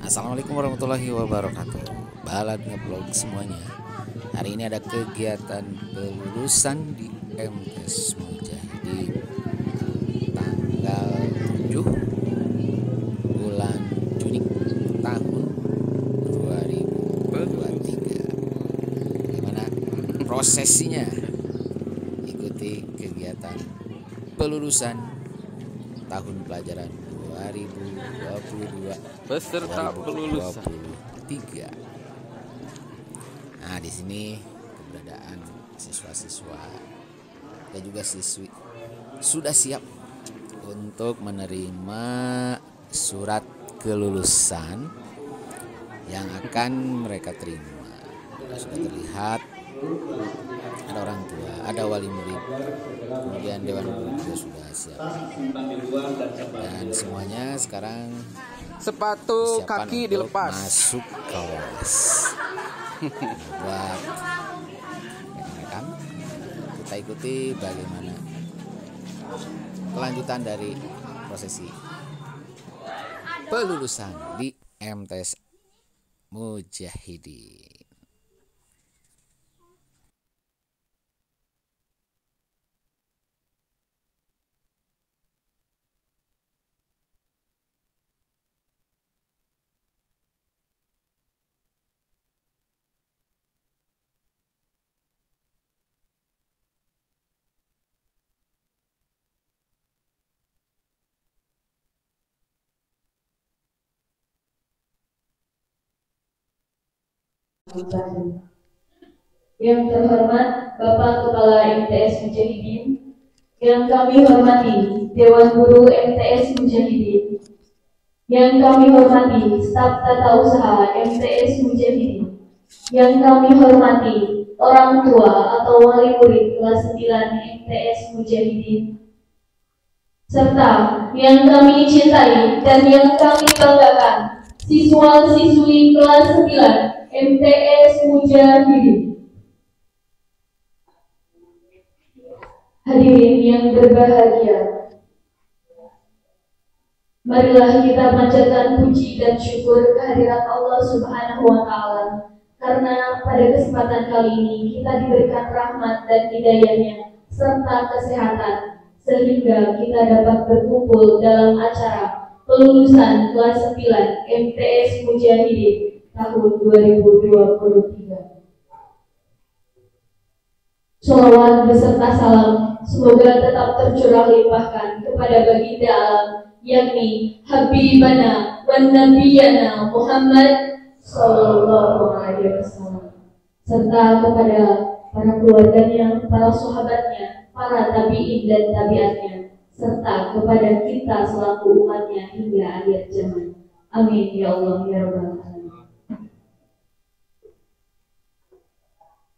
Assalamualaikum warahmatullahi wabarakatuh. Balad ngeblog semuanya. Hari ini ada kegiatan kelulusan di MTS Mujahidin tanggal 7 bulan Juni tahun 2023. Gimana prosesinya? Ikuti kegiatan kelulusan tahun pelajaran 2022 peserta pelulusan. 2023. Nah, di sini keberadaan siswa-siswa dan juga siswi sudah siap untuk menerima surat kelulusan yang akan mereka terima. Sudah terlihat ada orang tua, ada wali murid, kemudian dewan guru juga sudah siap. Dan semuanya sekarang Sepatu kaki dilepas. masuk kelas. Buat rekan-rekan, kita ikuti bagaimana kelanjutan dari prosesi pelulusan di MTS Mujahidin. Yang terhormat Bapak Kepala MTS Mujahidin, yang kami hormati Dewan Guru MTS Mujahidin, yang kami hormati staf tata usaha MTS Mujahidin, yang kami hormati orang tua atau wali murid kelas 9 MTS Mujahidin, serta yang kami cintai dan yang kami banggakan, siswa-siswi kelas 9 MTS Mujahidin. Hadirin yang berbahagia, marilah kita panjatkan puji dan syukur kehadirat Allah Subhanahu wa Ta'ala, karena pada kesempatan kali ini kita diberikan rahmat dan hidayahnya serta kesehatan, sehingga kita dapat berkumpul dalam acara pelulusan kelas 9 MTS Mujahidin tahun 2023. Sholawat beserta salam semoga tetap tercurah limpahkan kepada baginda alam, yakni Habibana wa Nabiyana Muhammad Sallallahu Alaihi Wasallam, serta kepada para keluarganya, para sahabatnya, para tabi'in dan tabi'atnya, serta kepada kita selaku umatnya hingga akhir zaman. Amin ya Allah ya Rabbal Alamin.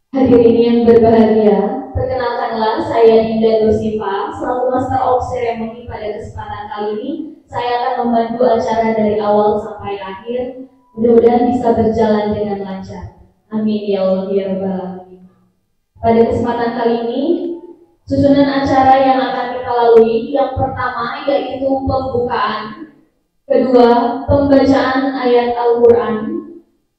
Hadirin yang berbahagia, perkenalkanlah saya Dinda Nursifa selaku Master of Ceremony. Pada kesempatan kali ini saya akan membantu acara dari awal sampai akhir. Mudah-mudahan bisa berjalan dengan lancar. Amin ya Allah ya Rabbal Alamin. Pada kesempatan kali ini, susunan acara yang akan kita lalui, yang pertama yaitu pembukaan, kedua pembacaan ayat Al-Quran,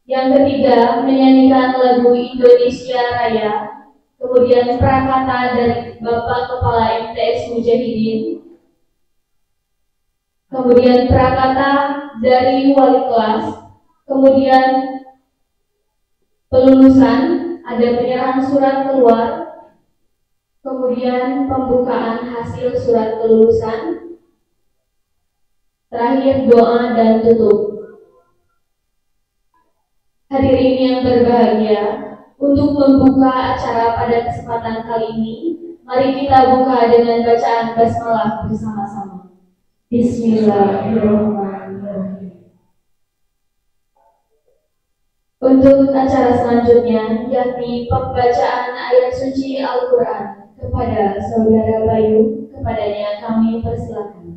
yang ketiga menyanyikan lagu Indonesia Raya, kemudian prakata dari Bapak Kepala MTS Mujahidin, kemudian prakata dari wali kelas, kemudian pelulusan, ada penyerahan surat keluar, kemudian pembukaan hasil surat kelulusan, terakhir doa dan tutup. Hadirin yang berbahagia, untuk membuka acara pada kesempatan kali ini, mari kita buka dengan bacaan basmalah bersama-sama. Bismillahirrahmanirrahim. Untuk acara selanjutnya, yakni pembacaan ayat suci Al-Quran kepada Saudara Bayu, kepadanya kami persilakan.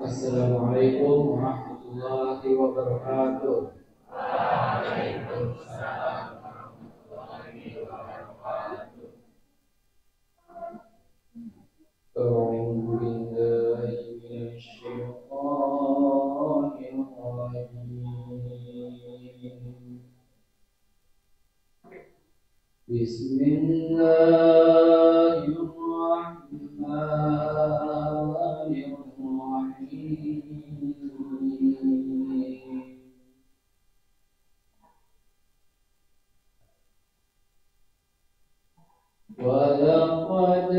Assalamualaikum warahmatullahi wabarakatuh. wabarakatuh. أعوذ بالله من الشيطان الرجيم. بسم الله الرحمن الرحيم. ولقد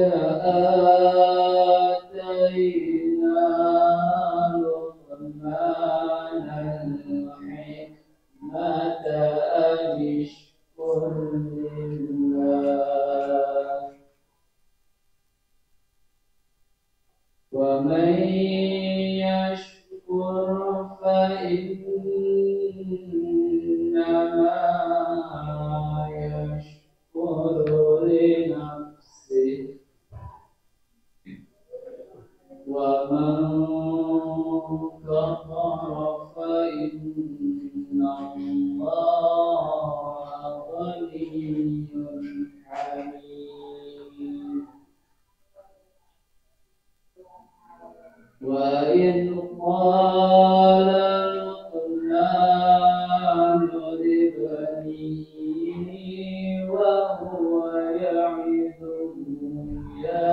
آتينا لقمان الحكمة أن اشكر لله ومن يشكر فإنما يشكر لنفسه ومن كفر فإن الله غني حميد. وإذ قال لقمان لابنه وهو يعظه يا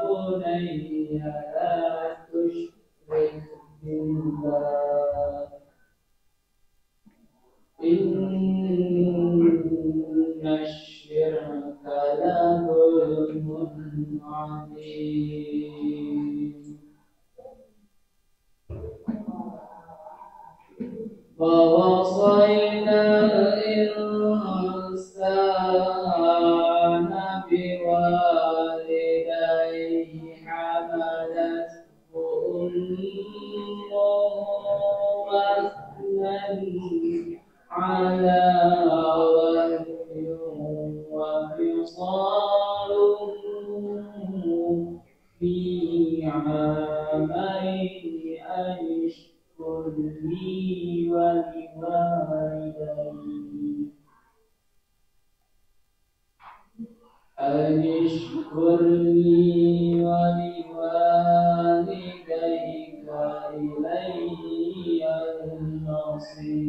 بني لا تشرك بالله إن الشرك لظلم عظيم. ووصينا الإنسان بوالديه حملته أمه وهنا على وهن وفصاله في عامين أن اشكر لي ولوالديك أن اشكر لي ولوالديك إلي المصير.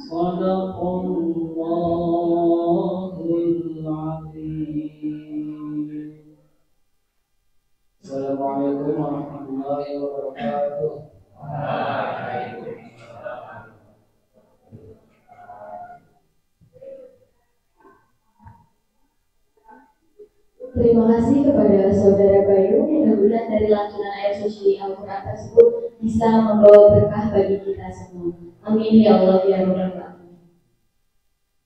صدق الله العظيم. Assalamualaikum warahmatullahi wabarakatuh. Terima kasih kepada Saudara Bayu. Mudah-mudahan dari lantunan ayat suci Al-Quran tersebut bisa membawa berkah bagi kita semua. Amin ya Allah ya Rabbal Alamin.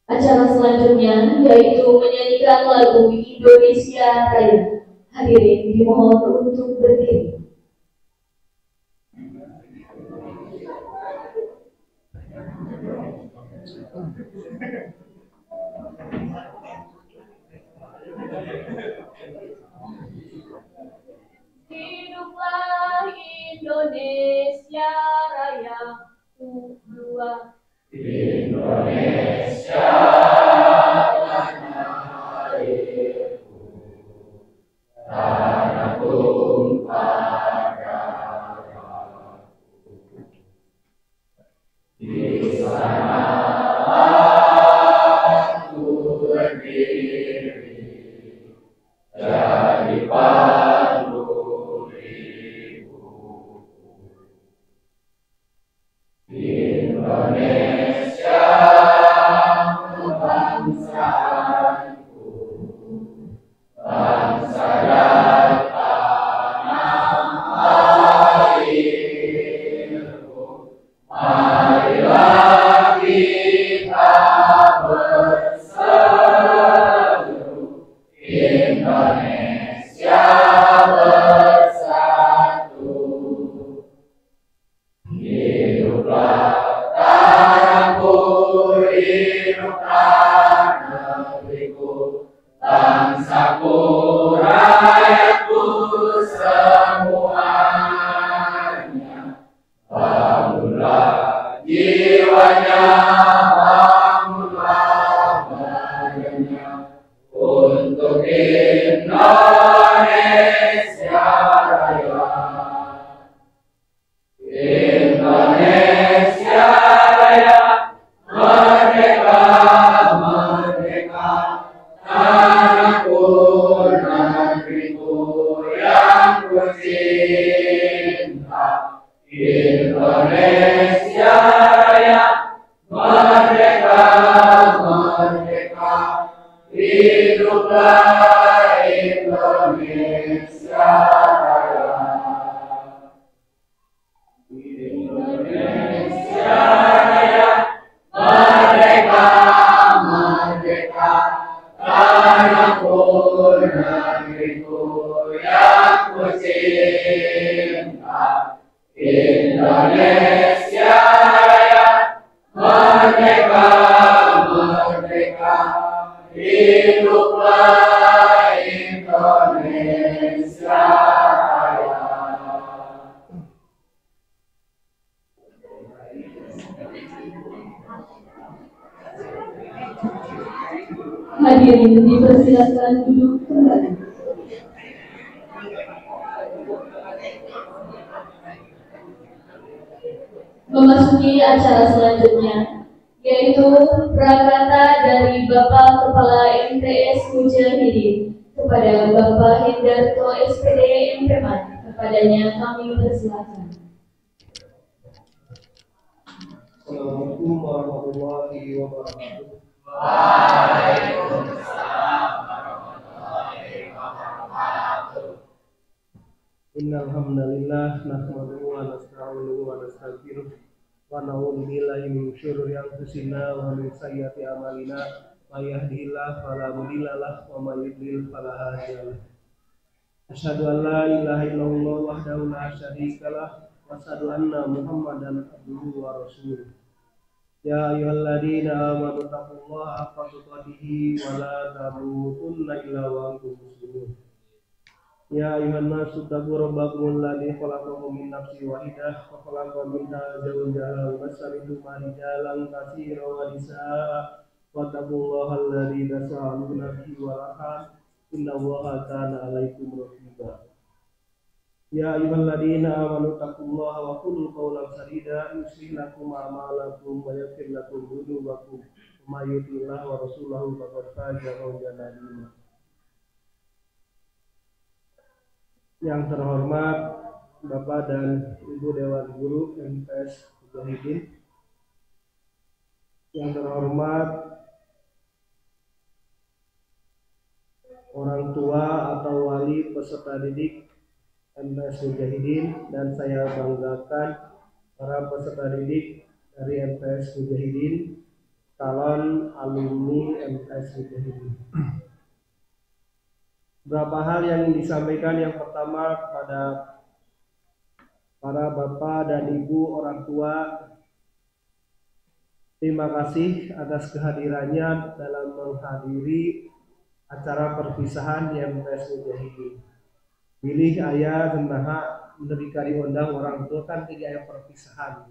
Acara selanjutnya yaitu menyanyikan lagu Indonesia Raya. Hadirin dimohon untuk berdiri. Hiduplah Indonesia Raya, dua. Indonesia tanah airku, tanah tumpah darahku. Di sana aku berdiri, jadi pandu ibuku. Indonesia bangsaku, bangsa dan tanah airku. Marilah kita berseru, Indonesia bersatu. Hiduplah tanahku, hiduplah negeriku, bangsaku, rakyatku semuanya. jiwanya bangunlah badannya untuk Indonesia Raya. Indonesia Raya, merdeka, merdeka, tanahku, negeriku yang kucinta. Indonesia Raya, merdeka, merdeka, hiduplah Indonesia Raya. Indonesia Raya, merdeka, merdeka, tanahku, negeriku yang kucinta. Indonesia Raya, merdeka, merdeka, hiduplah Indonesia Raya. Hadirin dipersilakan duduk kembali. Memasuki acara selanjutnya, yaitu prakata dari Bapak Kepala MTS Mujahidin kepada Bapak Hendarto SPD Empeman. Kepadanya kami persilakan. Assalamualaikum warahmatullahi wabarakatuh. Waalaikumsalam warahmatullahi wabarakatuh. Innal hamdalillah nahmaduhu wa nasta'inuhu wa nastaghfiruh wa na'udzu billahi min syururi anfusina wa min sayyiati a'malina may yahdihillahu fala mudilla lahu wa may yudlil fala hadiya lahu. Asyhadu an la ilaha illallah wahdahu la syarika lahu wa asyhadu anna Muhammadan abduhu wa rasuluh. Ya ayyuhalladzina amanu taqullaha haqqa tuqatih wa la tamutunna illa wa antum muslimun. Ya ayuhan nasu taqu rabbakum alladzi khalaqakum min nafsin wahidah wa khalaqa minha zawjaha wa bassa minhuma rijalan katsiran wa nisaa wa taqullaha alladzi tasaaluna bihi wal arham innallaha kana 'alaikum raqiba. Ya ayyuhalladzina amanu taqullaha wa qulu qawlan sadida yuslih lakum a'malakum wa yaghfir lakum dhunubakum wa may yuti'illah wa rasulahu faqad faza fawzan 'azima. Yang terhormat Bapak dan Ibu Dewan Guru MTS Mujahidin, yang terhormat orang tua atau wali peserta didik MTS Mujahidin, dan saya banggakan para peserta didik dari MTS Mujahidin, calon alumni MTS Mujahidin. Beberapa hal yang ingin disampaikan. Yang pertama, kepada para bapak dan ibu orang tua, terima kasih atas kehadirannya dalam menghadiri acara perpisahan di MTS Mujahidin. Pilih ayah dan maha menerima diundang orang tua kan tiga ayah perpisahan.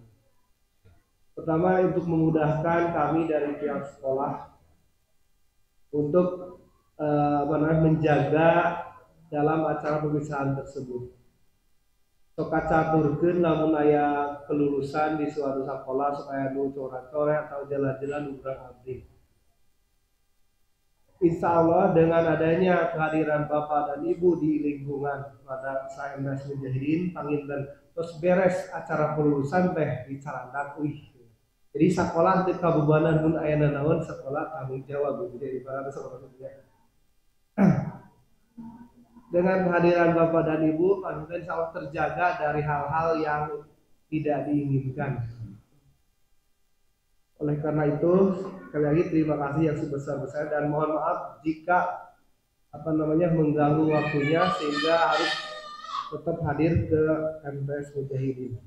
Pertama, untuk memudahkan kami dari pihak sekolah untuk menjaga dalam acara perpisahan tersebut. Soka caturkeun lamun aya kelulusan di suatu sekolah supaya nu coret-coret atau jalan-jalan urang abdi. Insya Allah dengan adanya kehadiran Bapak dan Ibu di lingkungan pada saya MTS Mujahidin panginten terus beres acara kelulusan teh dicarandak euy. Jadi sekolah teu kabebanan mun aya nanaon sekolah tanggung jawab jadi para sekolah dunia. Dengan kehadiran Bapak dan Ibu, panjenengan insya Allah terjaga dari hal-hal yang tidak diinginkan. Oleh karena itu, sekali lagi terima kasih yang sebesar-besar dan mohon maaf jika mengganggu waktunya sehingga harus tetap hadir ke MTS Mujahidin.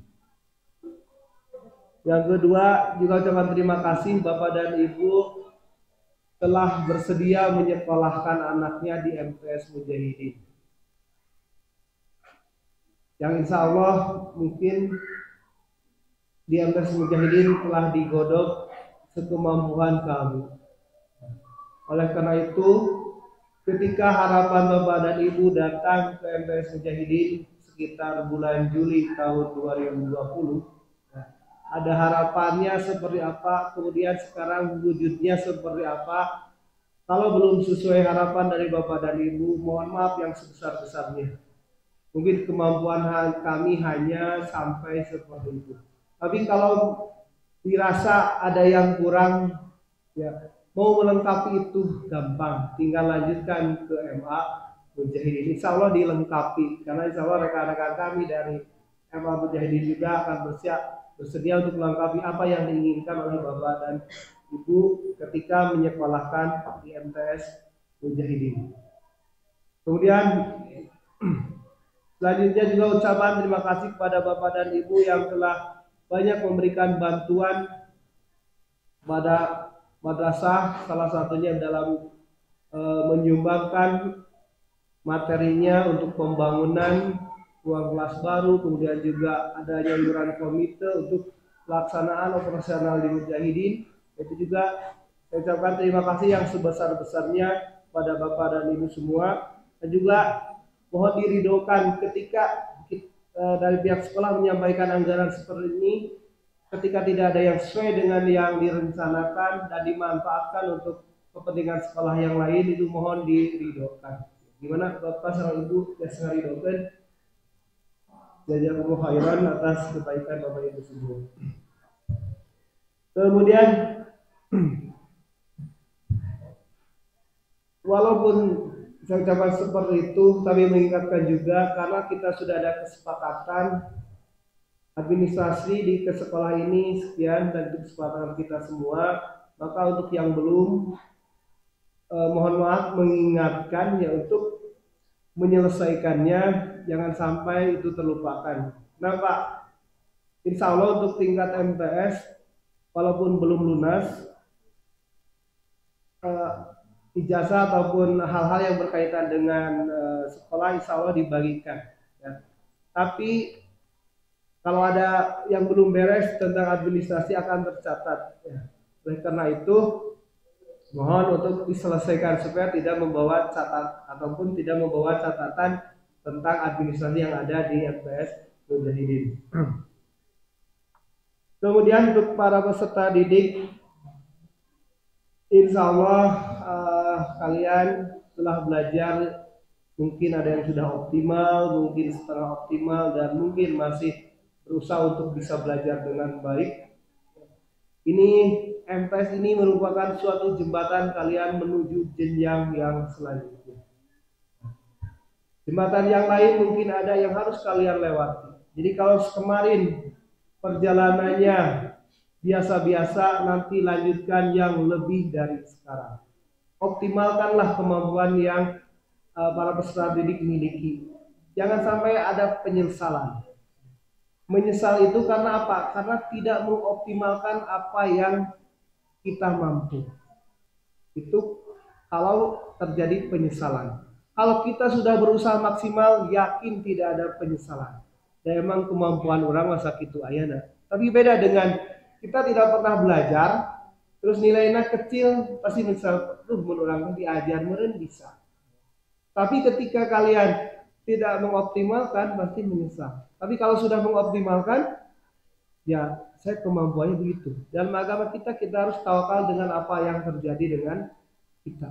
Yang kedua, juga ucapkan terima kasih Bapak dan Ibu telah bersedia menyekolahkan anaknya di MTS Mujahidin. Yang insya Allah mungkin di MTS Mujahidin telah digodok sekemampuan kami. Oleh karena itu, ketika harapan Bapak dan Ibu datang ke MTS Mujahidin sekitar bulan Juli tahun 2020, ada harapannya seperti apa, kemudian sekarang wujudnya seperti apa. Kalau belum sesuai harapan dari Bapak dan Ibu, mohon maaf yang sebesar-besarnya. Mungkin kemampuan kami hanya sampai seperti itu. Tapi kalau dirasa ada yang kurang, ya mau melengkapi itu gampang. Tinggal lanjutkan ke MA Mujahidin. Insya Allah dilengkapi. Karena insya Allah rekan-rekan kami dari MA Mujahidin juga akan bersedia untuk melengkapi apa yang diinginkan oleh Bapak dan Ibu ketika menyekolahkan di MTS Mujahidin. Kemudian selanjutnya juga ucapan terima kasih kepada Bapak dan Ibu yang telah banyak memberikan bantuan pada madrasah, salah satunya dalam menyumbangkan materinya untuk pembangunan ruang kelas baru, kemudian juga adanya iuran komite untuk pelaksanaan operasional di Mujahidin. Itu juga saya ucapkan terima kasih yang sebesar-besarnya pada Bapak dan Ibu semua, dan juga mohon diridhokan ketika dari pihak sekolah menyampaikan anggaran seperti ini, ketika tidak ada yang sesuai dengan yang direncanakan dan dimanfaatkan untuk kepentingan sekolah yang lain, itu mohon diridhokan. Gimana Bapak sama Ibu yang sangat ridhokan, jazakumullah khairan atas kebaikan Bapak Ibu semua. Kemudian walaupun saya ucapkan seperti itu, tapi mengingatkan juga karena kita sudah ada kesepakatan administrasi di sekolah ini sekian dan itu kesepakatan kita semua, maka untuk yang belum mohon maaf mengingatkan ya untuk menyelesaikannya, jangan sampai itu terlupakan. Nah Pak, insya Allah untuk tingkat MTS walaupun belum lunas, ijazah ataupun hal-hal yang berkaitan dengan sekolah insya Allah dibagikan ya. Tapi kalau ada yang belum beres tentang administrasi akan tercatat ya. Oleh karena itu mohon untuk diselesaikan supaya tidak membawa catatan ataupun tidak membawa catatan tentang administrasi yang ada di MTS Mujahidin. Kemudian untuk para peserta didik, insya Allah kalian telah belajar, mungkin ada yang sudah optimal, mungkin setengah optimal, dan mungkin masih berusaha untuk bisa belajar dengan baik. Ini MTS ini merupakan suatu jembatan kalian menuju jenjang yang selanjutnya. Jembatan yang lain mungkin ada yang harus kalian lewati. Jadi kalau kemarin perjalanannya biasa-biasa, nanti lanjutkan yang lebih dari sekarang. Optimalkanlah kemampuan yang para peserta didik miliki. Jangan sampai ada penyesalan. Menyesal itu karena apa? Karena tidak mengoptimalkan apa yang kita mampu. Itu kalau terjadi penyesalan. Kalau kita sudah berusaha maksimal, yakin tidak ada penyesalan. Dan emang kemampuan orang masa gitu ayana. Tapi beda dengan kita tidak pernah belajar, terus nilainya kecil, pasti misal tuh mun orang diajar meureun bisa. Tapi ketika kalian tidak mengoptimalkan, pasti menyesal. Tapi kalau sudah mengoptimalkan, ya saya kemampuannya begitu. Dalam agama kita harus tawakal dengan apa yang terjadi dengan kita.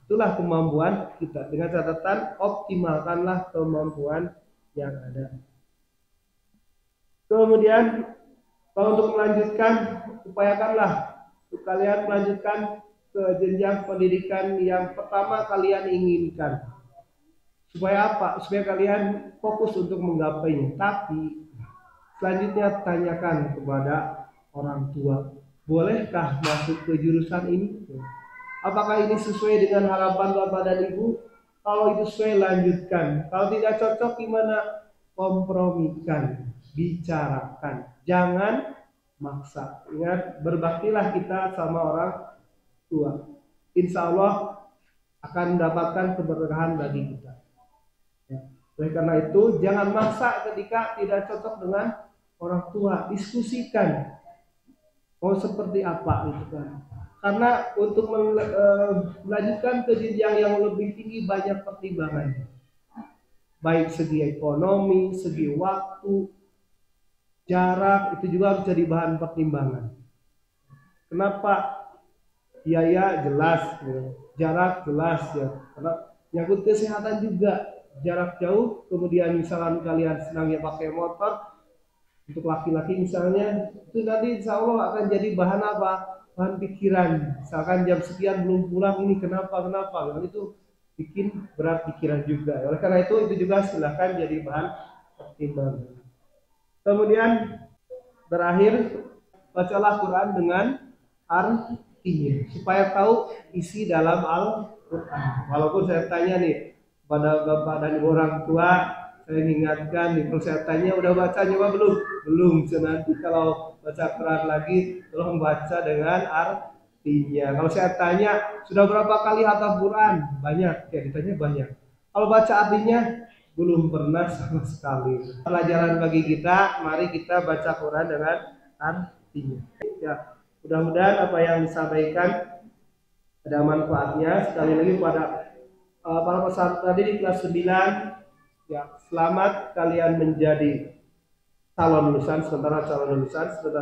Itulah kemampuan kita. Dengan catatan optimalkanlah kemampuan yang ada. Kemudian kalau untuk melanjutkan, upayakanlah untuk kalian melanjutkan ke jenjang pendidikan yang pertama kalian inginkan. Supaya apa? Supaya kalian fokus untuk menggapainya. Tapi selanjutnya tanyakan kepada orang tua, bolehkah masuk ke jurusan ini? Apakah ini sesuai dengan harapan Bapak dan Ibu? Kalau itu sesuai, lanjutkan. Kalau tidak cocok, gimana? Kompromikan, bicarakan. Jangan maksa. Ingat, berbaktilah kita sama orang tua. Insya Allah akan mendapatkan keberkahan bagi kita. Ya. Oleh karena itu, jangan maksa ketika tidak cocok dengan orang tua, diskusikan mau seperti apa gitu kan. Karena untuk melanjutkan ke jenjang yang lebih tinggi banyak pertimbangannya. Baik segi ekonomi, segi waktu, jarak, itu juga harus jadi bahan pertimbangan. Kenapa? Biaya jelas, ya. Jarak jelas ya. Karena nyangkut kesehatan juga, jarak jauh. Kemudian misalnya kalian senangnya pakai motor, untuk laki-laki misalnya, itu nanti insya Allah akan jadi bahan apa? Bahan pikiran. Misalkan jam sekian belum pulang, ini kenapa? Dan itu bikin berat pikiran juga. Oleh karena itu juga silakan jadi bahan pertimbangan. Kemudian terakhir, bacalah Quran dengan artinya supaya tahu isi dalam Al-Quran. Walaupun saya tanya nih pada bapak dan orang tua, saya ingatkan nih, kalau saya tanya udah baca nyoba belum. Nanti kalau baca Quran lagi tolong baca dengan artinya. Kalau saya tanya sudah berapa kali hafal Quran, banyak ya, ditanya banyak. Kalau baca artinya belum pernah sama sekali. Pelajaran bagi kita, mari kita baca Quran dengan artinya. Ya, mudah-mudahan apa yang disampaikan ada manfaatnya. Sekali lagi pada para peserta tadi di kelas 9, ya, selamat kalian menjadi calon lulusan, sebentar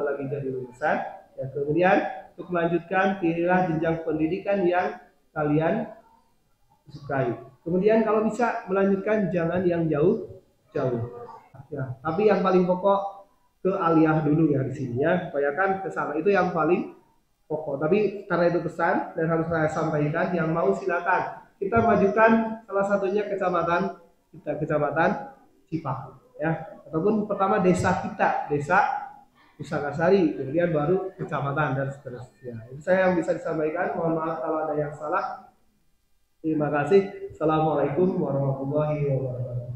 lagi jadi lulusan. Ya, kemudian untuk melanjutkan, pilihlah jenjang pendidikan yang kalian sukai. Kemudian kalau bisa melanjutkan jangan yang jauh-jauh. Ya, tapi yang paling pokok ke aliyah dulu ya di sini ya, supaya kan ke sana, itu yang paling pokok. Tapi karena itu pesan dan harus saya sampaikan, yang mau silakan kita majukan salah satunya kecamatan Cipaku ya, ataupun pertama desa kita, desa Pusagasari, kemudian baru kecamatan dan seterusnya. Itu saya yang bisa disampaikan. Mohon maaf kalau ada yang salah. Terima kasih. Assalamualaikum warahmatullahi wabarakatuh.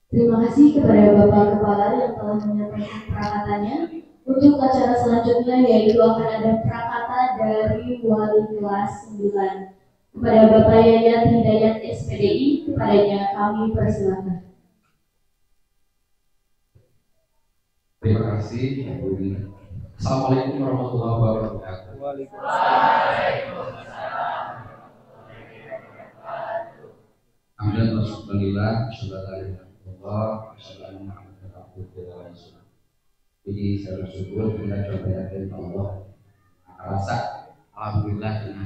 Terima kasih kepada Bapak Kepala yang telah menyampaikan perakatannya. Untuk acara selanjutnya yaitu akan ada prakata dari wali kelas 9. Kepada Bapak Yayat Hidayat SPDI, kepadanya kami persilakan. Terima kasih, Bu. Assalamualaikum warahmatullahi wabarakatuh. Alhamdulillah, jadi saya bersyukur kita coba yakin Allah. Rasa alhamdulillah ini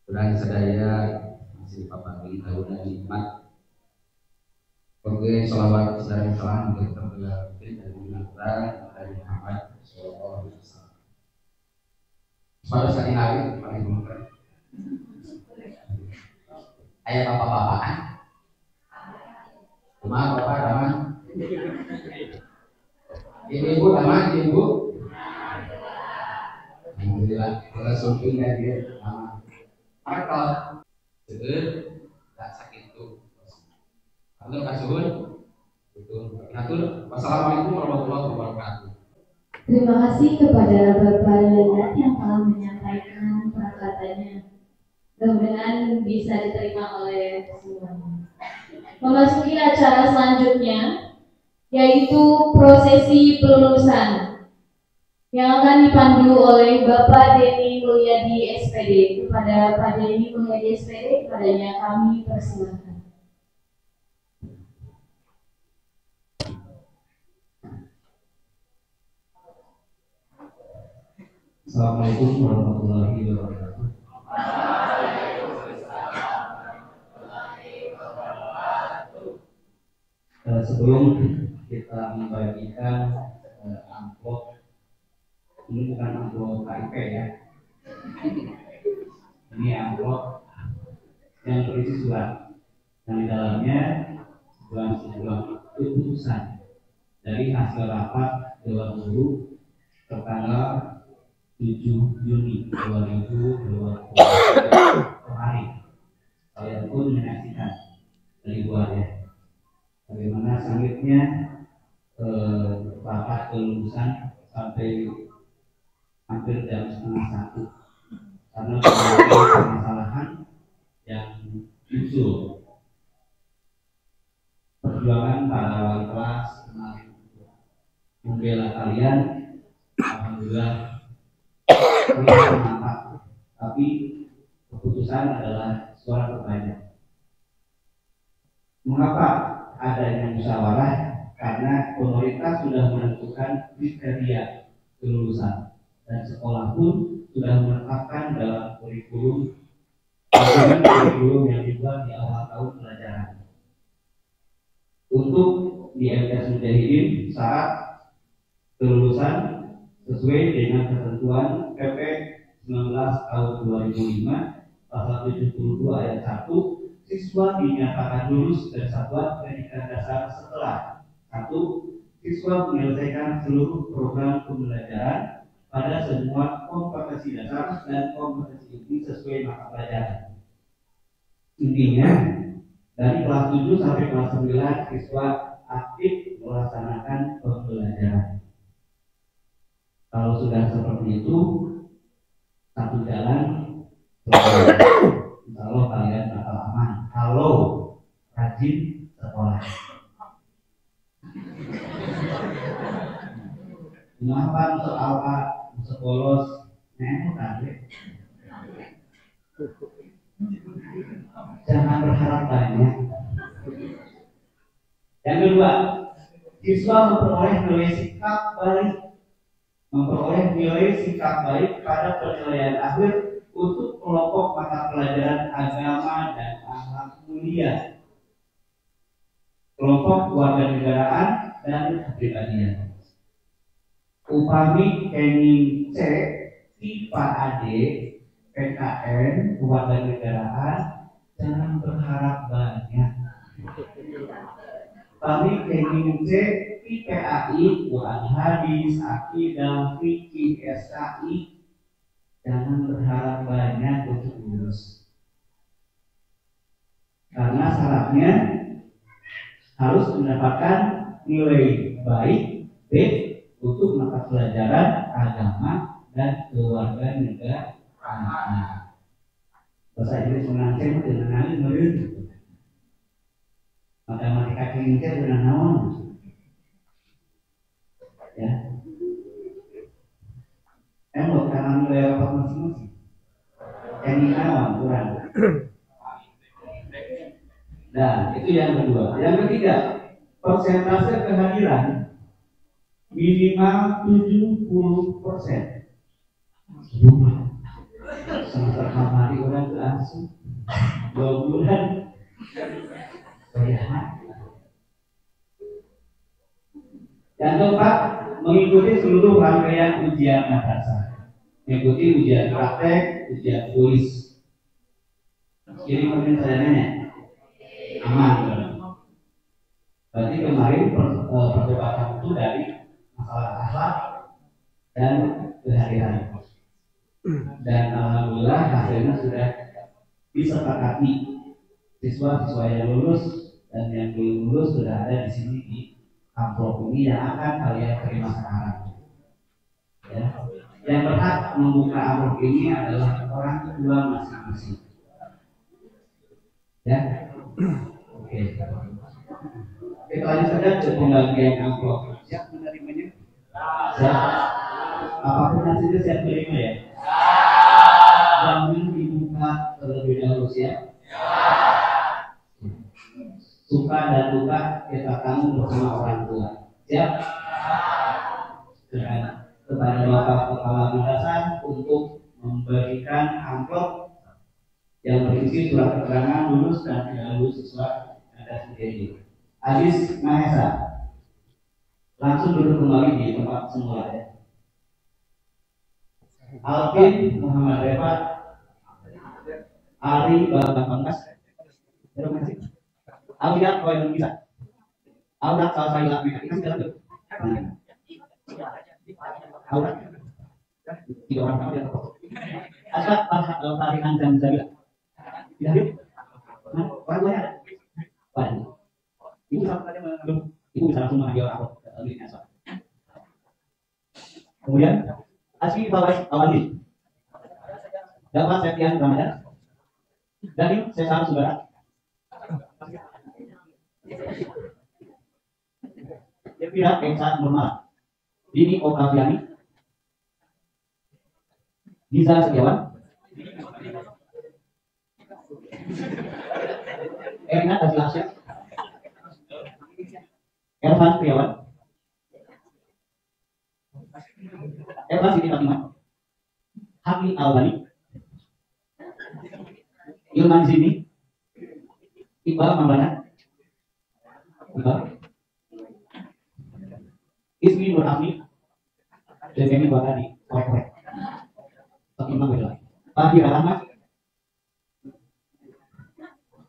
kurang sedaya masih paparin tahunnya nikmat. Oke, salawat dan salam kita berlaku dari Muhammad Sallallahu Alaihi Wasallam. Pada saat hari paling mudah. Ayah bapak-bapakan, rumah bapak ramah, ibu ramah, ibu. Alhamdulillah kita surfing ya dia ramah. Maka kalau seger, tak sakit tuh. Kalau kasuhun, betul. Wassalamualaikum warahmatullahi wabarakatuh. Terima kasih kepada Bapak Yayat yang telah menyampaikan perkataannya. Mudah-mudahan bisa diterima oleh semuanya. Memasuki acara selanjutnya, yaitu prosesi pelulusan yang akan dipandu oleh Bapak Denny Mulyadi SPD. Kepada Pak Denny Mulyadi SPD, kepadanya kami persilakan. Assalamualaikum warahmatullahi wabarakatuh. Sebelum kita membagikan amplop, ini bukan amplop KIP ya. Ini amplop yang berisi surat, yang di dalamnya sebuah keputusan dari hasil rapat Dewan Guru tertanggal 7 Juni 2020 kemarin. Kalian pun menyaksikan dari luarnya bagaimana sulitnya rapat kelulusan sampai hampir jam 12:30 karena berbagai permasalahan yang muncul perjuangan para wali kelas kemarin membela kalian. Alhamdulillah mantap. Tapi keputusan adalah suara terbanyak. Mengapa adanya musyawarah? Karena pemerintah sudah menentukan kriteria kelulusan dan sekolah pun sudah menetapkan dalam kurikulum yang dibuat di awal tahun pelajaran. Untuk di MTS Mujahidin syarat kelulusan sesuai dengan ketentuan PP 19 tahun 2005 pasal 72 ayat 1, siswa dinyatakan lulus dari satuan pendidikan dasar setelah 1. Siswa menyelesaikan seluruh program pembelajaran pada semua kompetensi dasar dan kompetensi inti sesuai mata pelajaran. Intinya, dari kelas 7 sampai kelas 9 siswa aktif melaksanakan pembelajaran. Kalau sudah seperti itu, satu jalan, insya Allah kalian bakal aman. Kalau rajin sekolah. Kenapa soal Pak sekolos kaget? Jangan berharap banyak. Yang kedua, siswa memperoleh nilai sikap baik pada penilaian akhir untuk kelompok mata pelajaran agama dan akhlak mulia, kelompok kewarganegaraan dan kepribadian. Upami kenging C, IPA AD, PKN, kewarganegaraan, jangan berharap banyak. Upami kenging C, IPAI, Quran hadis, akidah, fikih, SKI, jangan berharap banyak untuk lulus. Karena syaratnya harus mendapatkan nilai baik B untuk mata pelajaran agama dan kewarganegaraan. Bahasa Inggris mengancam dengan alih meriu. Matematika kliniknya dengan naon. Ya. Emang karena nilai apa masing-masing. Ini naon kurang. Nah, itu yang kedua. Yang ketiga, persentase kehadiran minimal 70%. Semester kemarin orang langsung 2 bulan sehat. Yang keempat, mengikuti seluruh rangkaian ujian madrasah, mengikuti ujian praktek, ujian tulis. Jadi mungkin saya nanya, aman. Berarti kemarin perdebatan itu dari masalah akhlak dan kehadiran. Dan alhamdulillah hasilnya sudah disepakati. Siswa-siswa yang lulus dan yang belum lulus sudah ada di sini di amplop ini yang akan kalian terima sekarang. Ya. Yang berhak membuka amplop ini adalah orang tua masing-masing. Ya, oke. Kita lanjut saja ke pembagian amplop. Siap menerimanya? Siap. Apapun hasilnya siap menerima ya. Jangan dibuka terlebih dahulu siap. Suka dan duka kita tanggung bersama orang tua. Siap? Kepada Bapak Kepala Madrasah untuk memberikan amplop yang berisi surat keterangan lulus dan tidak lulus siswa ada sendiri. Aziz Mahesa, langsung duduk kembali di tempat semula ya. Alvin Muhammad Refat, Ari Bapak Pangkas, terima kasih. Alfian kau yang bisa. Audak salah saya lakukan ini segala tuh. Audak. 3 orang kamu yang asal tarikan jam Zabila. Tidak ada. Orang banyak. Banyak. Ibu sama saja belum. Ibu bisa langsung mengambil aku. Kemudian Asfi Fawaz Awandi. Dapat Septian Ramadan. Daniel Cesar Subara. Tidak Eksa Normal, Dini Okaviani, Giza Setiawan, Erina Tasya Asyik, Ervan Triawan, Eva Siti Fatimah, Hakmi Albani, Ilman Zini, Iqbal Mambana, Ismi Nur Afni, Demi Bakari, korek. Imam Bela, Pak Rahmat,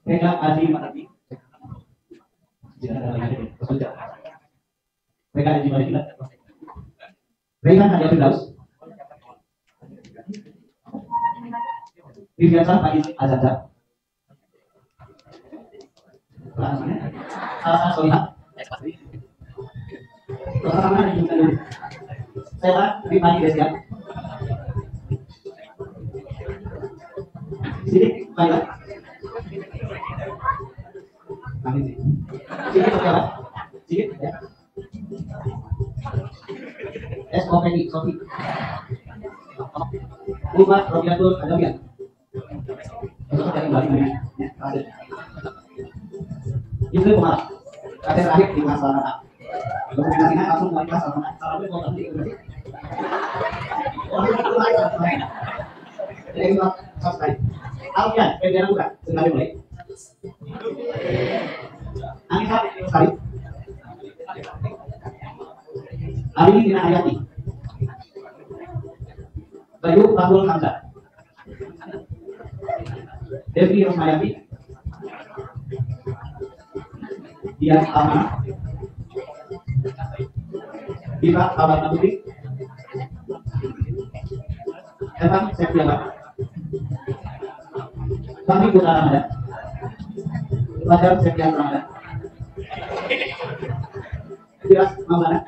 Reka Adi Mati, jangan ada lagi, sudah. Reka Adi Mati, Rehan Adi Firdaus, Vivian Faiz Azazah, Salsa Soiha, Pertama juga dulu, saya Bimani Desia. Sini, baiklah. Kami sini. Sini, baiklah. Sini, ya. SOPI, Sofi. Umat Robiatul Adawiyah. Besok dari balik ini. Ya, lanjut. Itu pemarah. Kata terakhir di masalah. Kemudian kita langsung mulai kelas sama. Salam itu nanti berarti. Jadi kita subscribe. Alfian, pelajaran buka, sekali mulai. Anissa, sekali. Arini Tina Hayati, Bayu Abdul Hamzah, Devi Rosmayati, Dian Amanah, Dita Abad Naturi, Evan Septiawan, Kami Putra Ramadan, Fajar Septian Ramadan, Tiras Maulana,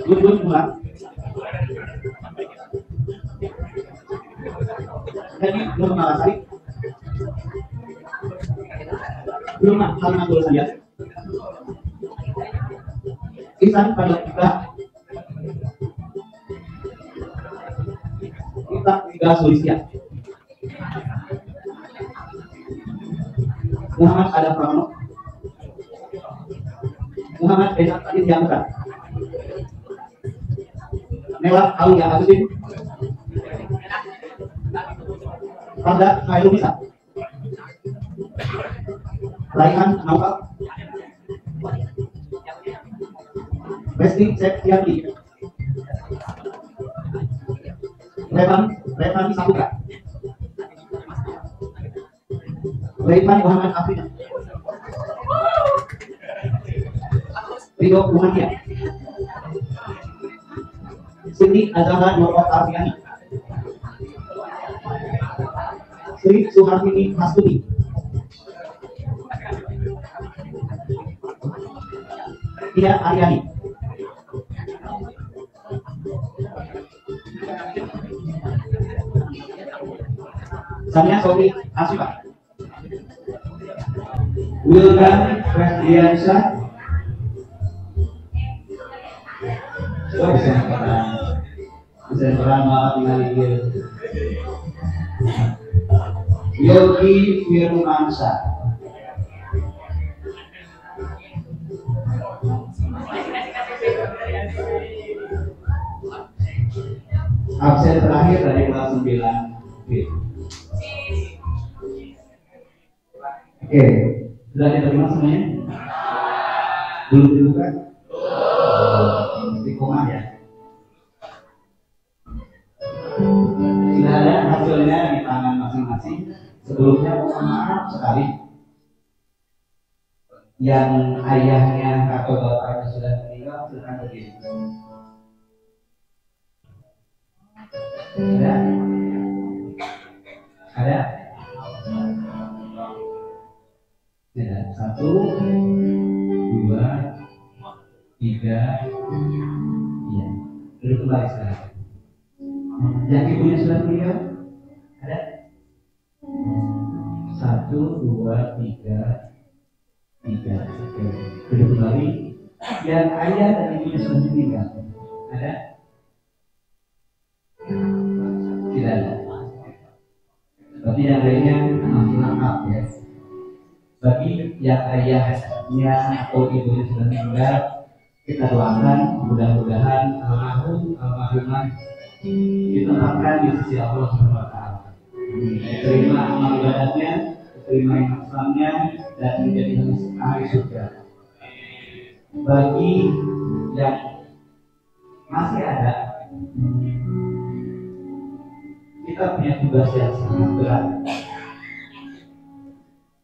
Gungun Mulan, Heni Nur Malasari, Luma Halmatul Sadia, Ihsan Padok Ibrah, Kita Tiga Sulistia, Muhammad Adam Pramono, Muhammad Besat Aditya Muka, Nela Aulia Agusin, Pada Khairul Nisa, Raihan Naufal, Besti Septianti, Revan Sapuka, Revan Muhammad Afrika, Ridho Muhammadiyah, Siti Azhara Nur Arfiani, Sri Suharmini Hastuti, Tia Aryani, Sania Sofi Asifah, Wildan Febriansyah, bisa peran maaf tinggal Yogi Firmansyah, absen terakhir dari kelas 9B. Oke, sudah diterima semuanya? Belum dibuka? Istiqomah ya. Sudah ada hasilnya di tangan masing-masing. Sebelumnya mohon maaf sekali yang ayahnya atau bapaknya sudah meninggal, silakan berdiri. Ada? Ada? Ada. 1, 2, 3. Iya. Duduk kembali sekarang. Yang ibunya sudah meninggal? Ada? 1, 2, 3, Tiga. Oke. Kedua kembali. Yang ayah dan ibunya sudah meninggal. Ada? Tidak ada. Berarti yang lainnya masih lengkap ya. Bagi yang ayahnya atau ibunya sudah meninggal, kita doakan mudah-mudahan almarhumah ditempatkan di sisi Allah Subhanahu wa taala. Diterima amal ibadahnya, diterima Islamnya, dan menjadi ahli surga. Bagi yang masih ada, kita punya tugas yang sangat berat.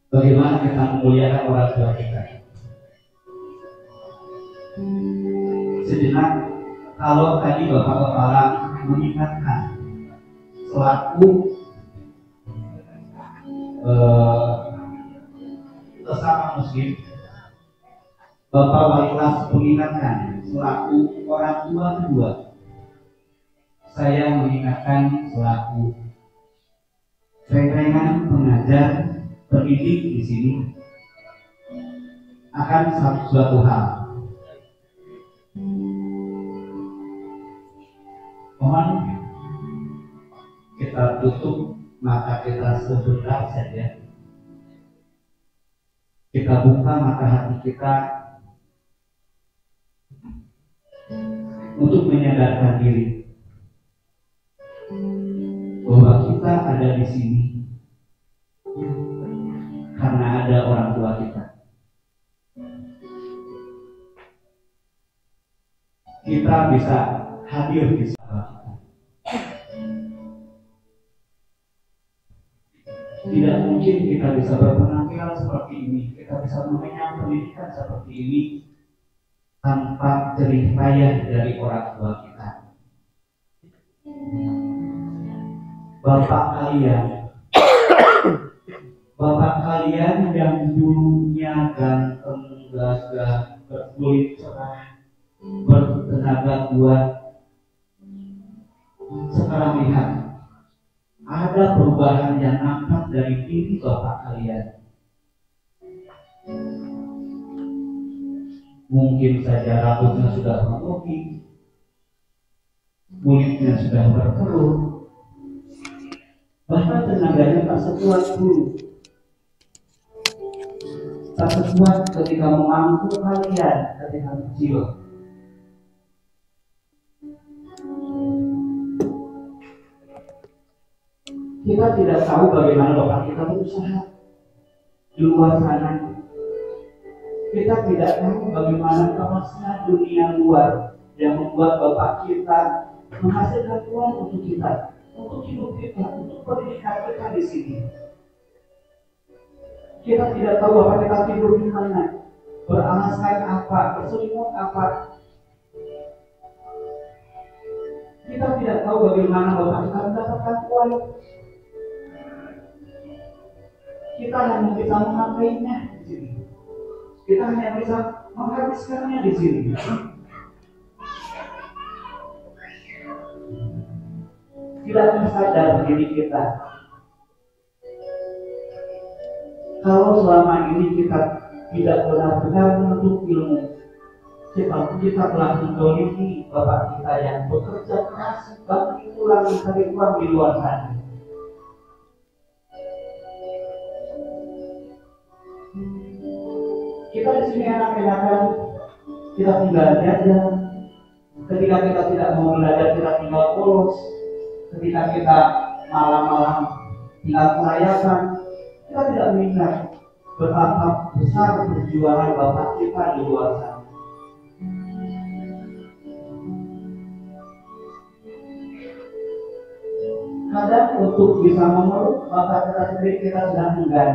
Bagaimana kita memuliakan orang tua kita? Sejenak, kalau tadi Bapak Kepala mengingatkan selaku sesama muslim, Bapak Wali kelas mengingatkan selaku orang tua kedua, saya mengingatkan selaku rekan pengajar pendidik di sini akan suatu hal. Mohon kita tutup mata kita sebentar saja. Kita buka mata hati kita untuk menyadarkan diri bahwa kita ada di sini karena ada orang tua kita. Kita bisa hadir di sini. Tidak mungkin kita bisa berpenampilan seperti ini, kita bisa mengenyam pendidikan seperti ini tanpa jerih payah dari orang tua kita. Bapak kalian yang dulunya ganteng, gagah, berkulit cerah, bertenaga kuat, sekarang lihat ada perubahan yang nampak dari diri Bapak kalian. Mungkin saja rambutnya sudah memutih, kulitnya sudah berkerut, bahkan tenaganya tak sekuat dulu, tak sekuat ketika memangku kalian ketika kecil. Kita tidak tahu bagaimana Bapak kita berusaha di luar sana. Kita tidak tahu bagaimana kerasnya dunia luar yang membuat Bapak kita menghasilkan uang untuk kita, untuk hidup kita, untuk pendidikan kita di sini. Kita tidak tahu Bapak kita tidur di mana, beralaskan apa, berselimut apa. Kita tidak tahu bagaimana Bapak kita mendapatkan uang. Kita hanya bisa memakainya di sini. Kita hanya bisa menghabiskannya di sini. Tidak sadar diri kita. Kalau selama ini kita tidak benar-benar menuntut ilmu, kita telah mendolimi Bapak kita yang bekerja keras bagi tulang mencari uang di luar sana. Kita di sini enak-enakan, kita tinggal jajan. Ketika kita tidak mau belajar, kita tinggal bolos. Ketika kita malam-malam tinggal merayakan, kita tidak mengingat betapa besar perjuangan Bapak kita di luar sana. Kadang untuk bisa memeluk Bapak kita sendiri kita sudah enggan.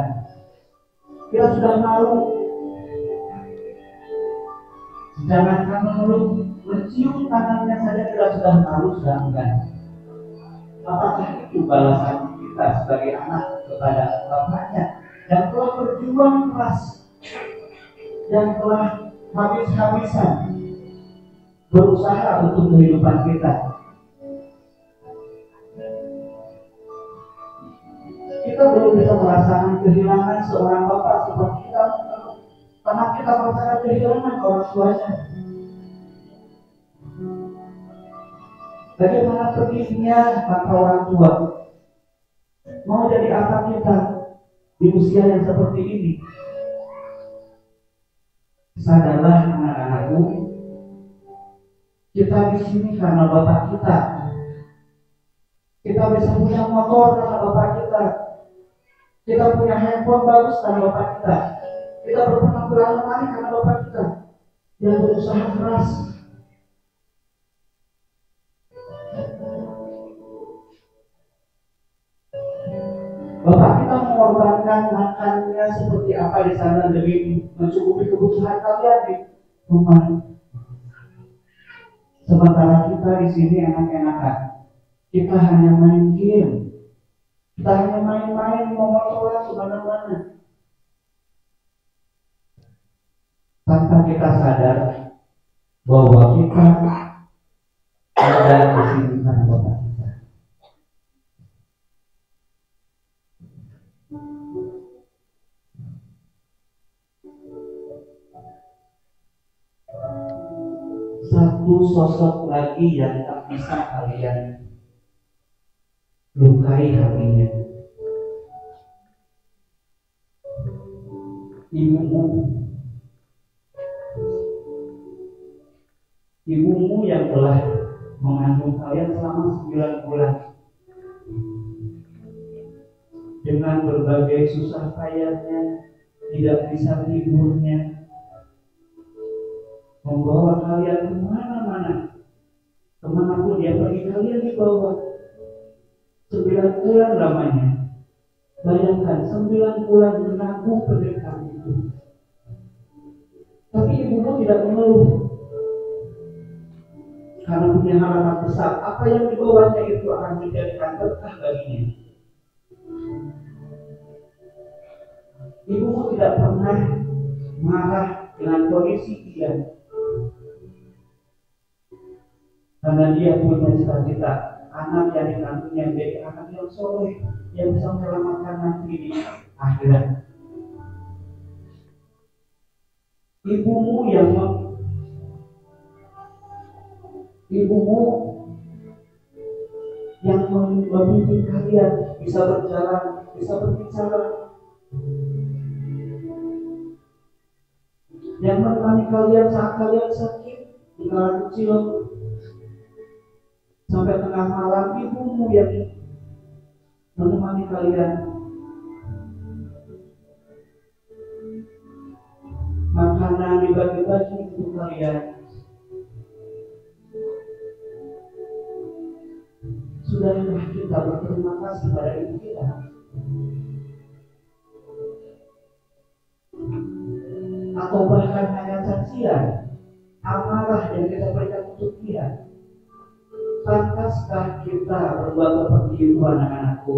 Kita sudah malu. Jangankan memeluk, mencium tangannya saja kita sudah malu, sudah enggan. Apakah itu balasan kita sebagai anak kepada bapaknya yang telah berjuang keras, yang telah habis-habisan berusaha untuk kehidupan kita? Kita belum bisa merasakan kehilangan seorang bapak seperti kita kehilangan orang tuanya. Bagaimana pedihnya maka orang tua mau jadi anak kita di usia yang seperti ini. Sadarlah anak-anakku, kita di sini karena bapak kita. Kita bisa punya motor karena bapak kita. Kita punya handphone bagus karena bapak kita. Kita berpenampilan menarik karena bapak kita yang berusaha keras. Bapak kita mengorbankan makannya seperti apa di sana demi mencukupi kebutuhan kalian di rumah. Sementara kita di sini enak-enakan, kita hanya main game, kita hanya main-main motor kemana-mana, tanpa kita sadar bahwa kita ada di sini karena Bapak kita. Satu sosok lagi yang tak bisa kalian lukai hatinya, ibumu. Ibumu yang telah mengandung kalian selama 9 bulan dengan berbagai susah payahnya, tidak bisa tidurnya, membawa kalian kemana-mana, kemanapun dia pergi kalian dibawa. 9 bulan lamanya. Bayangkan 9 bulan menanggung penderitaan itu. Tapi ibumu tidak mengeluh, karena punya harapan besar apa yang dibawanya itu akan menjadikan berkah baginya. Ibumu tidak pernah marah dengan kondisi dia, karena dia punya cita-cita anak yang dikandungnya menjadi anak yang soleh, yang bisa menyelamatkan nanti di akhirat. Ibumu yang membimbing kalian bisa berjalan, bisa berbicara, yang menemani kalian saat kalian sakit di kala kecil sampai tengah malam. Ibumu yang menemani kalian, makanan dibagi-bagi untuk kalian. Sudahkah kita berterima kasih pada ibu kita? Atau bahkan hanya cacian, amarah yang kita berikan untuk dia? Pantaskah kita berbuat seperti itu, anak-anakku?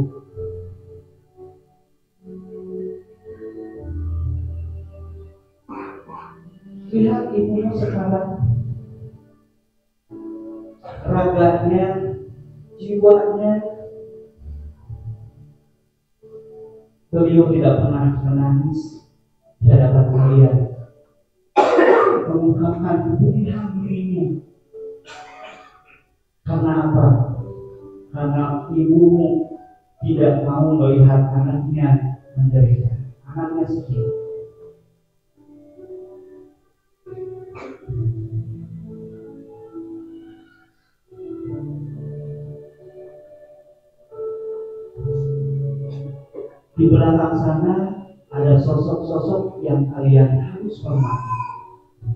Lihat ibumu sekarang, raganya, jiwanya. Beliau tidak pernah menangis di hadapan kalian, mengungkapkan kepedihan dirinya. Karena apa? Karena ibumu tidak mau melihat anaknya menderita, anaknya sedih. Di belakang sana ada sosok-sosok yang kalian harus hormati.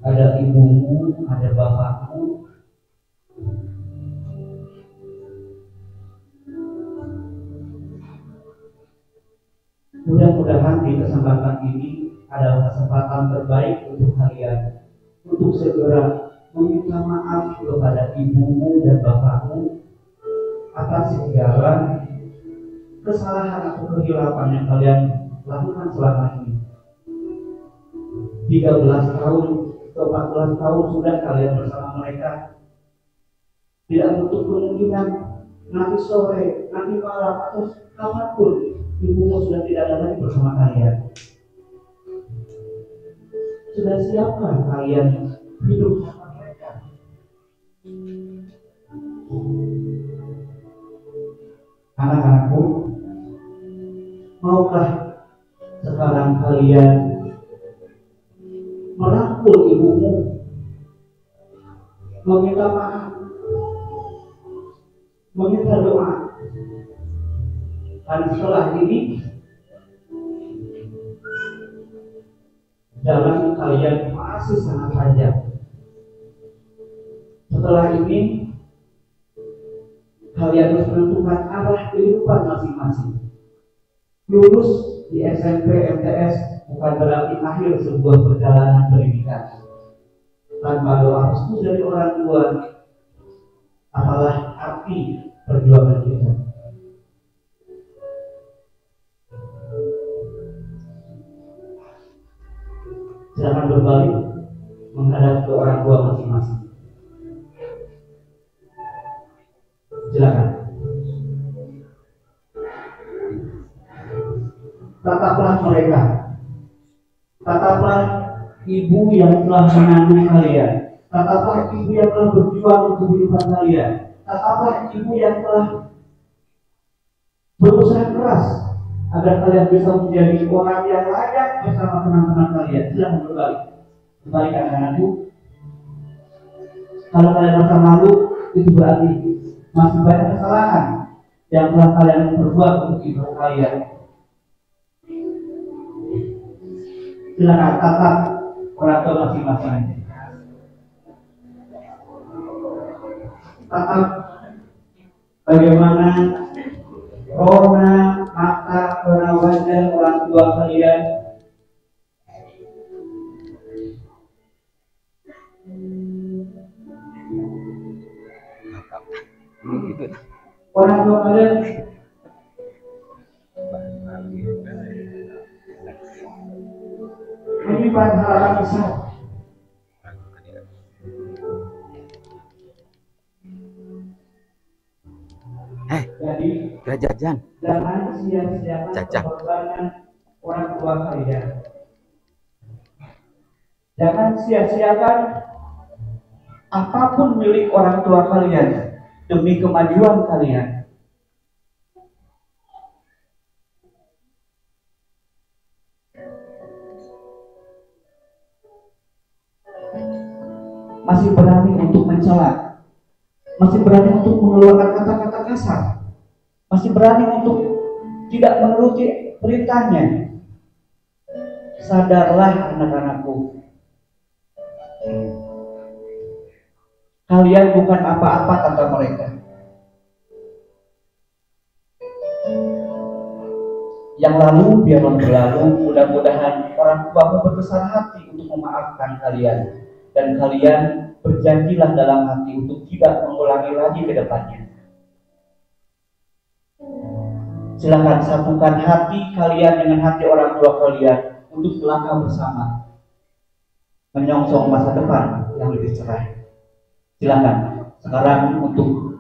Ada ibumu, ada bapakmu. Mudah-mudahan di kesempatan ini adalah kesempatan terbaik untuk kalian untuk segera meminta maaf kepada ibumu dan bapakmu atas segala kesalahan atau kehilapan yang kalian lakukan selama ini. 13 tahun atau 14 tahun sudah kalian bersama mereka. Tidak menutup kemungkinan nanti sore, nanti malam, atau kapanpun ibumu sudah tidak ada lagi bersama kalian. Sudah siapkah kalian hidup sama mereka? Anak-anakku, maukah sekarang kalian merangkul ibumu, meminta maaf, meminta doa, dan setelah ini jalan kalian masih sangat panjang. Setelah ini kalian harus menentukan arah kehidupan masing-masing. Lulus di SMP MTS bukan berarti akhir sebuah perjalanan pendidikan. Tanpa doa restu dari orang tua, apalah arti perjuangan kita. Silakan berbalik menghadap ke orang tua masing-masing. Silakan. Tataplah mereka. Tataplah ibu yang telah mengandung kalian. Tataplah ibu yang telah berjuang untuk kehidupan kalian. Tataplah ibu yang telah berusaha keras agar kalian bisa menjadi orang yang layak bersama teman-teman kalian. Silakan berbalik. Berbalik anak-anakku. Kalau kalian merasa malu, itu berarti masih banyak kesalahan yang telah kalian perbuat untuk ibu kalian. Silakan tatap orang tua masing-masing. Tatap bagaimana rona mata, rona wajah orang tua kalian. Orang tua kalian menyimpan harapan besar. Jadi gak jajan. jangan sia-siakan Caca. pengorbanan orang tua kalian. Jangan sia-siakan apapun milik orang tua kalian demi kemajuan kalian. Masih berani untuk mencela, masih berani untuk mengeluarkan kata-kata kasar, masih berani untuk tidak menuruti perintahnya. Sadarlah anak-anakku, kalian bukan apa-apa tanpa mereka. Yang lalu biarlah berlalu. Mudah-mudahan orang tuamu berbesar hati untuk memaafkan kalian, dan kalian berjanjilah dalam hati untuk tidak mengulangi lagi ke depannya. Silakan satukan hati kalian dengan hati orang tua kalian untuk melangkah bersama, menyongsong masa depan yang lebih cerah. Silakan sekarang untuk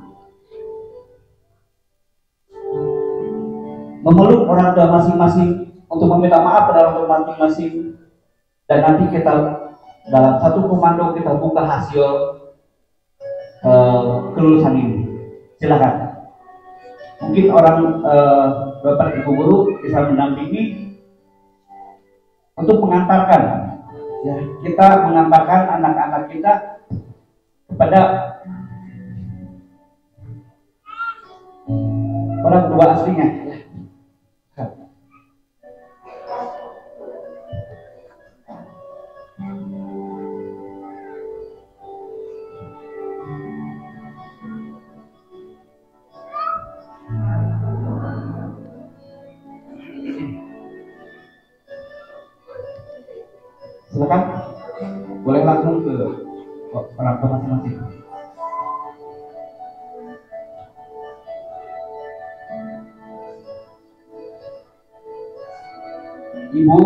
memeluk orang tua masing-masing, untuk meminta maaf pada orang tua masing-masing, dan nanti kita dalam satu komando kita buka hasil kelulusan ini. Silakan. Mungkin orang Bapak Ibu guru bisa mendampingi untuk mengantarkan, ya, kita mengantarkan anak-anak kita kepada orang tua aslinya. Silakan, boleh langsung ke orang tua masing-masing. Ibu,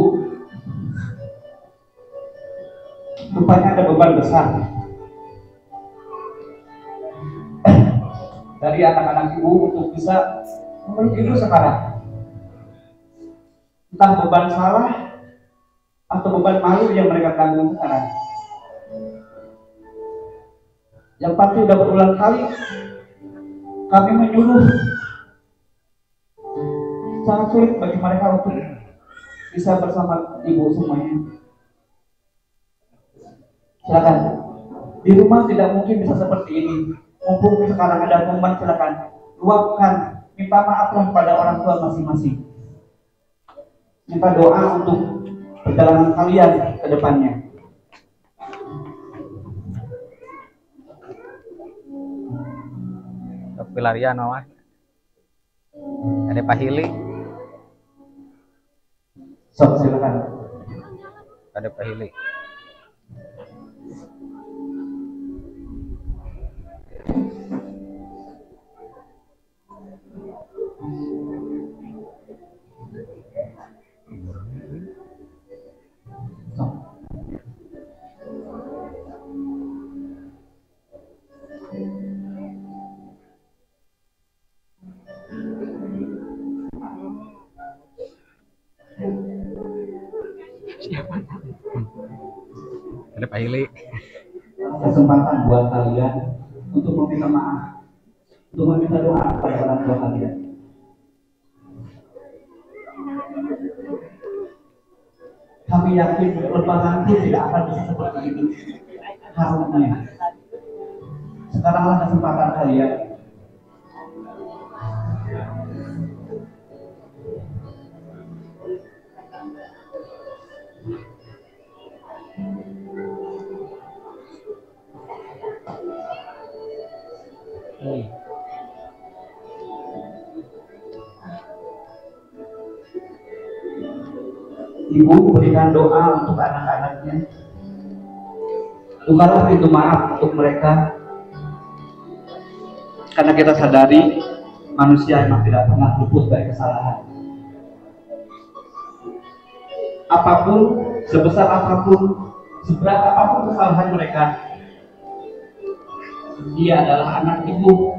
rupanya ada beban besar dari anak-anak ibu untuk bisa memeluk ibu sekarang. Entah beban salah atau beban malu yang mereka tanggung sekarang. Yang pasti sudah berulang kali kami menyuruh, sangat sulit bagi mereka untuk bisa bersama ibu semuanya. Silakan, di rumah tidak mungkin bisa seperti ini. Mumpung sekarang ada momen, silakan luapkan, minta maaflah pada orang tua masing-masing, minta doa untuk perjalanan kalian ke depannya. Pelarian Mas. Ada Pak Hili. Sok, silakan. Ada Pak Hili. Ada Pak Hili. Kesempatan buat kalian untuk meminta maaf, untuk meminta doa kepada orang tua kalian. Kami yakin lebaran pun tidak akan bisa seperti ini. Harusnya sekaranglah kesempatan kalian. Ibu berikan doa untuk anak-anaknya. Bukalah pintu maaf untuk mereka, karena kita sadari manusia memang tidak pernah luput dari kesalahan. Apapun, sebesar apapun, seberat apapun kesalahan mereka, dia adalah anak ibu.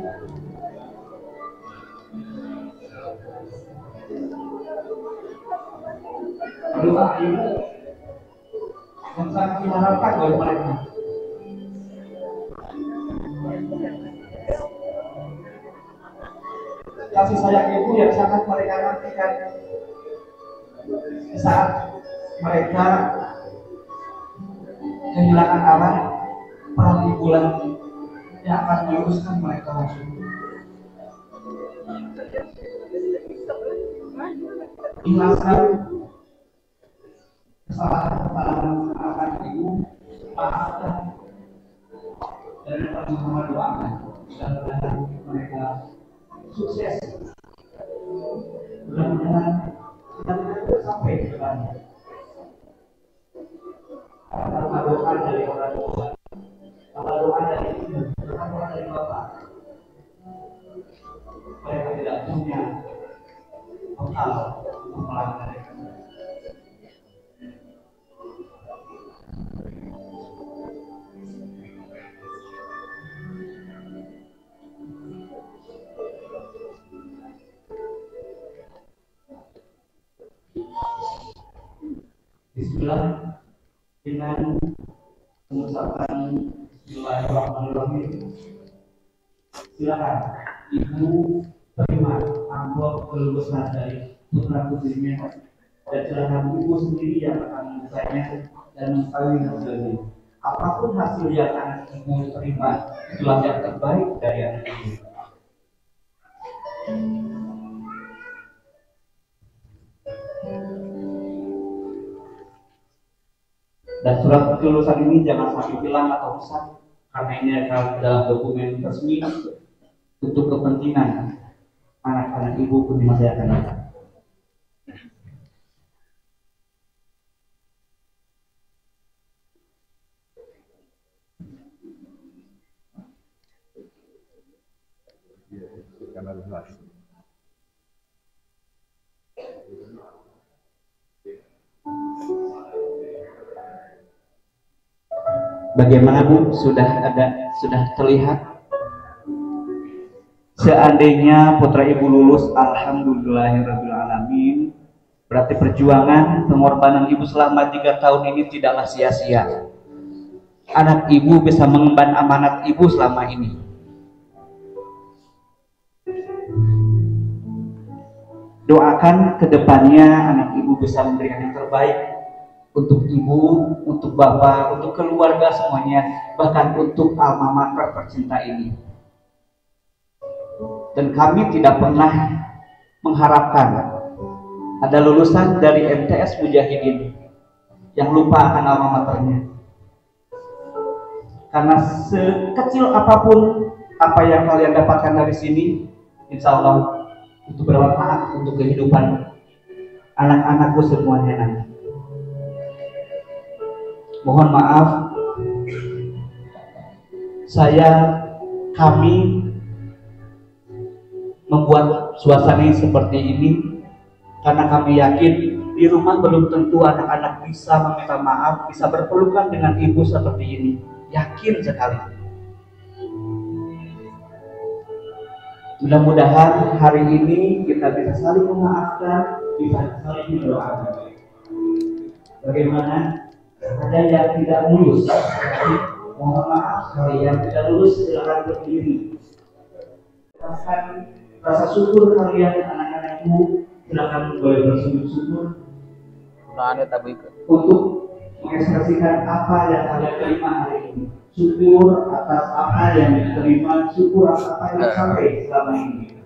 Doa ibu yang sangat diharapkan oleh mereka. Kasih sayang ibu yang sangat mereka nantikan saat mereka kehilangan arah, peran ibulah yang akan meluruskan mereka langsung. Ikhlaskan kesalahan-kesalahan akan ibu, maafkan, dan bersama doakan mudah-mudahan mereka sukses. Mudah-mudahan kita sampai di depannya. Tanpa doa dari orang tua, tanpa doa dari ibu, tanpa doa dari bapak, mereka tidak punya bekal untuk melanggar. Bismillah, dengan mengucapkan Bismillahirrahmanirrahim, silakan ibu terima amplop kelulusan dari putra putrinya, dan silakan ibu sendiri yang akan membukanya dan mengetahui hasilnya. Apapun hasil yang anak ibu terima, itulah yang terbaik dari anak ibu. Dan surat kelulusan ini jangan sampai hilang atau rusak, karena ini adalah dalam dokumen resmi untuk kepentingan anak-anak ibu pun di masa yang akan datang. Bagaimana Bu? Sudah terlihat? Seandainya putra ibu lulus, alhamdulillahirrabbilalamin, Berarti perjuangan pengorbanan ibu selama 3 tahun ini tidaklah sia-sia. Anak ibu bisa mengemban amanat ibu selama ini. Doakan ke depannya anak ibu bisa memberikan yang terbaik untuk ibu, untuk bapak, untuk keluarga semuanya, bahkan untuk alma mater tercinta ini. Dan kami tidak pernah mengharapkan ada lulusan dari MTS Mujahidin yang lupa akan alma maternya. Karena sekecil apapun apa yang kalian dapatkan dari sini, insya Allah itu bermanfaat untuk kehidupan anak-anakku semuanya nanti. Mohon maaf, kami membuat suasana seperti ini karena kami yakin di rumah belum tentu anak-anak bisa meminta maaf, bisa berpelukan dengan ibu seperti ini. Yakin sekali. Mudah-mudahan hari ini kita bisa saling memaafkan, bisa saling mendoakan. Bagaimana? Ada yang tidak lulus, mohon maaf, kalian tidak lulus silakan berdiri. Rasa syukur kalian anak-anakku, silakan boleh bersujud-syukur untuk mengekspresikan apa yang kalian terima hari ini. Syukur atas apa yang diterima, syukur atas apa yang sampai selama ini.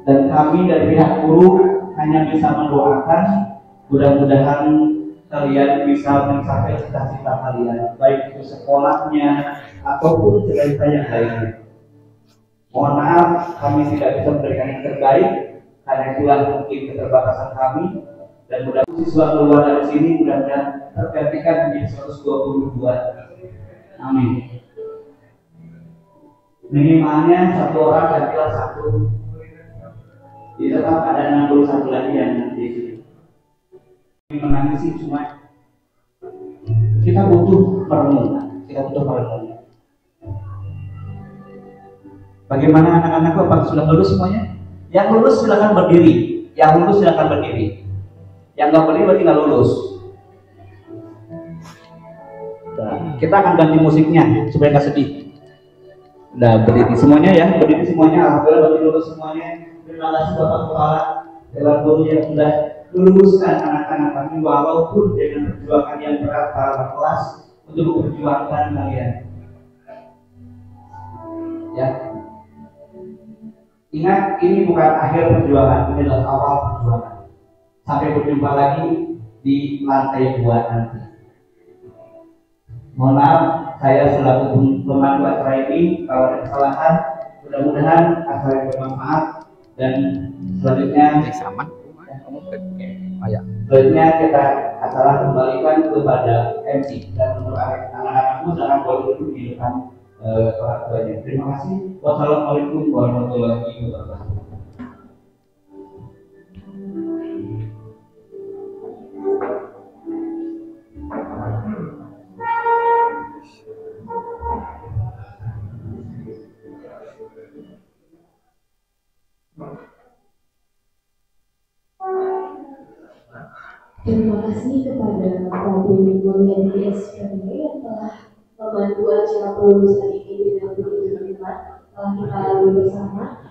Dan kami dari pihak guru hanya bisa mendoakan mudah-mudahan kalian bisa mencapai cita-cita kalian, baik itu sekolahnya ataupun cita-cita yang lainnya. Mohon maaf, kami tidak bisa memberikan yang terbaik karena itulah mungkin keterbatasan kami, dan mudah-mudahan siswa keluar dari sini mudah-mudahan tergantikan menjadi 122. Amin. Minimalnya 1 orang gantilah 1. Jadi tetap ada 61 lagi yang nanti di sini. Menangisi cuma kita butuh perenungan, Bagaimana anak-anakku, apakah sudah lulus semuanya? Yang lulus silakan berdiri, yang nggak berdiri berarti nggak lulus. Nah, kita akan ganti musiknya supaya nggak sedih. Udah berdiri semuanya ya, alhamdulillah berarti lulus semuanya. Terima kasih Bapak Kepala Dewan Guru yang sudah meluluskan anak-anak kami walaupun dengan perjuangan yang berat para kelas untuk memperjuangkan kalian. Ya, ingat ini bukan akhir perjuangan, ini adalah awal perjuangan. Sampai berjumpa lagi di lantai 2 nanti. Mohon maaf, saya selaku pemandu acara ini kalau ada kesalahan, mudah-mudahan acara yang bermanfaat. Dan selanjutnya kita acara kembalikan kepada MC dan untuk anak-anakmu jangan boleh duduk di depan orang tuanya. Terima kasih. Wassalamualaikum warahmatullahi wabarakatuh. Terima kasih kepada Raden Mulyadi SPM yang telah membantu acara kelulusan ini dengan begitu hebat telah kita lalui bersama.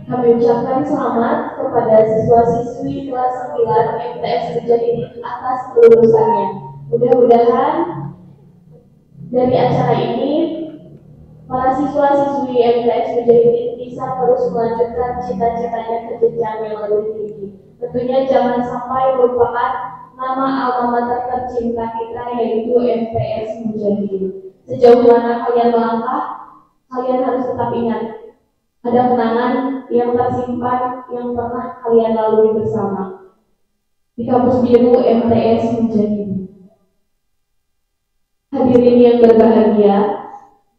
Kami ucapkan selamat kepada siswa-siswi kelas 9 MTS Mujahidin atas kelulusannya. Mudah-mudahan dari acara ini para siswa-siswi MTS Mujahidin bisa terus melanjutkan cita-citanya ke jenjang yang lebih tinggi. Tentunya jangan sampai melupakan nama alma mater tercinta kita yaitu MTS Mujahidin. Sejauh mana kalian melangkah, kalian harus tetap ingat ada kenangan yang tersimpan yang pernah kalian lalui bersama di kampus biru MTS Mujahidin. Hadirin yang berbahagia,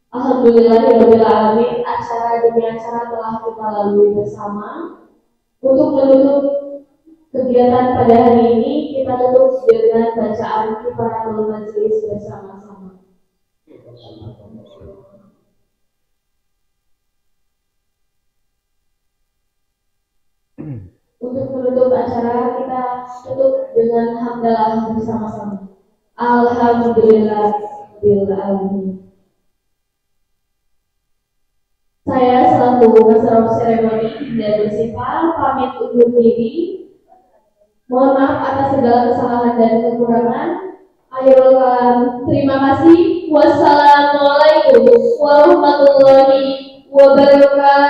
alhamdulillahirabbil alamin, acara demi acara telah kita lalui bersama. Untuk menutup kegiatan pada hari ini, kita tutup dengan bacaan kifaratul majelis bersama-sama. Untuk menutup acara, kita tutup dengan hamdalah bersama-sama. Alhamdulillah bil alamin. Saya selaku Master of Ceremony dan Lucifer pamit undur diri. Mohon maaf atas segala kesalahan dan kekurangan. Akhirul kalam, terima kasih. Wassalamualaikum warahmatullahi wabarakatuh.